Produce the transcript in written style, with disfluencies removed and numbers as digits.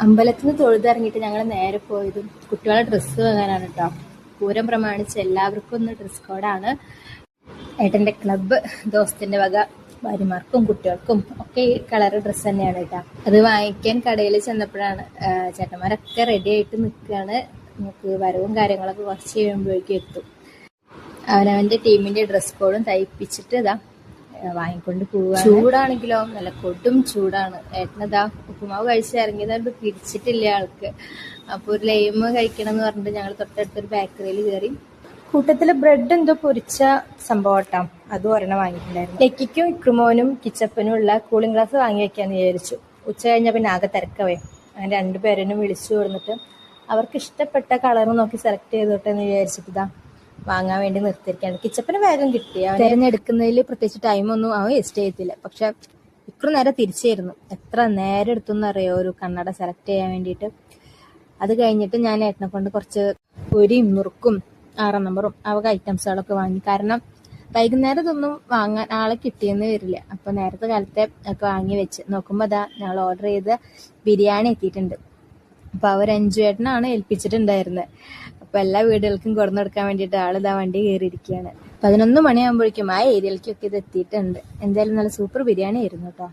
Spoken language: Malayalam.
അമ്പലത്തിൽ നിന്ന് തൊഴുതിറങ്ങിയിട്ട് ഞങ്ങൾ നേരെ പോയതും കുട്ടികളെ ഡ്രസ്സ് വാങ്ങാനാണ് കേട്ടോ. പൂരം പ്രമാണിച്ച് എല്ലാവർക്കും ഒന്ന് ഡ്രസ് കോഡാണ്. ഏട്ടൻ്റെ ക്ലബ്ബ് ദോസ്തിൻ്റെ വക ഭാര്യമാർക്കും കുട്ടികൾക്കും ഒക്കെ ഈ കളർ ഡ്രസ്സ് തന്നെയാണ് കേട്ടോ. അത് വാങ്ങിക്കാൻ കടയിൽ ചെന്നപ്പോഴാണ് ചേട്ടന്മാരൊക്കെ റെഡി ആയിട്ട് നിൽക്കുകയാണ്. നമുക്ക് വരവും കാര്യങ്ങളൊക്കെ കുറച്ച് കഴിയുമ്പോഴേക്കും എത്തും. അവനവൻ്റെ ടീമിൻ്റെ ഡ്രസ് കോഡും തയ്പ്പിച്ചിട്ട് ഇതാ വാങ്ങിക്കൊണ്ട് പോവുക. ചൂടാണെങ്കിലോ നല്ല കൊടും ചൂടാണ്. ഏട്ടനതാ ഉപ്പുമാവ് കഴിച്ച് ഇറങ്ങിയതുകൊണ്ട് പിടിച്ചിട്ടില്ല ആൾക്ക്. അപ്പോൾ ഒരു ലൈം കഴിക്കണം എന്ന് പറഞ്ഞിട്ട് ഞങ്ങൾ തൊട്ടടുത്തൊരു ബേക്കറിയിൽ കയറി. കൂട്ടത്തിൽ ബ്രെഡ് എന്തോ പൊരിച്ച സംഭവം കേട്ടോ, അതും ഒരെണ്ണം വാങ്ങിയിട്ടുണ്ടായിരുന്നു. ടെക്കിക്കും ഇക്രുമോനും കിച്ചപ്പനും ഉള്ള കൂളിംഗ് ഗ്ലാസ് വാങ്ങി വെക്കാന്ന് വിചാരിച്ചു. ഉച്ച കഴിഞ്ഞാൽ പിന്നെ ആകെ തിരക്കവേ. അങ്ങനെ രണ്ടുപേരെയും വിളിച്ചു കൊടുത്തിട്ട് അവർക്ക് ഇഷ്ടപ്പെട്ട കളർ നോക്കി സെലക്ട് ചെയ്തോട്ടെ എന്ന് വിചാരിച്ചിട്ട് ഇതാ വാങ്ങാൻ വേണ്ടി നിർത്തിയിരിക്കുകയാണ്. കിച്ചപ്പന് വേഗം കിട്ടി. അവൻ തിരഞ്ഞെടുക്കുന്നതിൽ പ്രത്യേകിച്ച് ടൈമൊന്നും അവൻ വേസ്റ്റ് ചെയ്യത്തില്ല. പക്ഷെ ഇക്രു നേരെ തിരിച്ചായിരുന്നു. എത്ര നേരം എടുത്തെന്നറിയോ ഒരു കണ്ണട സെലക്ട് ചെയ്യാൻ വേണ്ടിയിട്ട്. അത് കഴിഞ്ഞിട്ട് ഞാൻ ഏട്ടനെ കൊണ്ട് കുറച്ച് പൊരിയും നുറുക്കും 6 നമ്പറും അവർക്ക് ഐറ്റംസുകളൊക്കെ വാങ്ങി. കാരണം വൈകുന്നേരം ഇതൊന്നും വാങ്ങാൻ ആളെ കിട്ടിയെന്ന് വരില്ല. അപ്പോൾ നേരത്തെ കാലത്തെ ഒക്കെ വാങ്ങി വെച്ച് നോക്കുമ്പോൾ അതാ ഞങ്ങൾ ഓർഡർ ചെയ്ത ബിരിയാണി എത്തിയിട്ടുണ്ട്. അപ്പോൾ അവർ അഞ്ചുവേട്ടനാണ് ഏൽപ്പിച്ചിട്ടുണ്ടായിരുന്നത്. അപ്പോൾ എല്ലാ വീടുകൾക്കും കൊടുന്നു കൊടുക്കാൻ വേണ്ടിയിട്ട് ആളിതാ വണ്ടി കയറിയിരിക്കുകയാണ്. 11 മണിയാകുമ്പോഴേക്കും ആ ഏരിയയിലേക്കൊക്കെ ഇത് എത്തിയിട്ടുണ്ട്. എന്തായാലും നല്ല സൂപ്പർ ബിരിയാണി ആയിരുന്നു കേട്ടോ.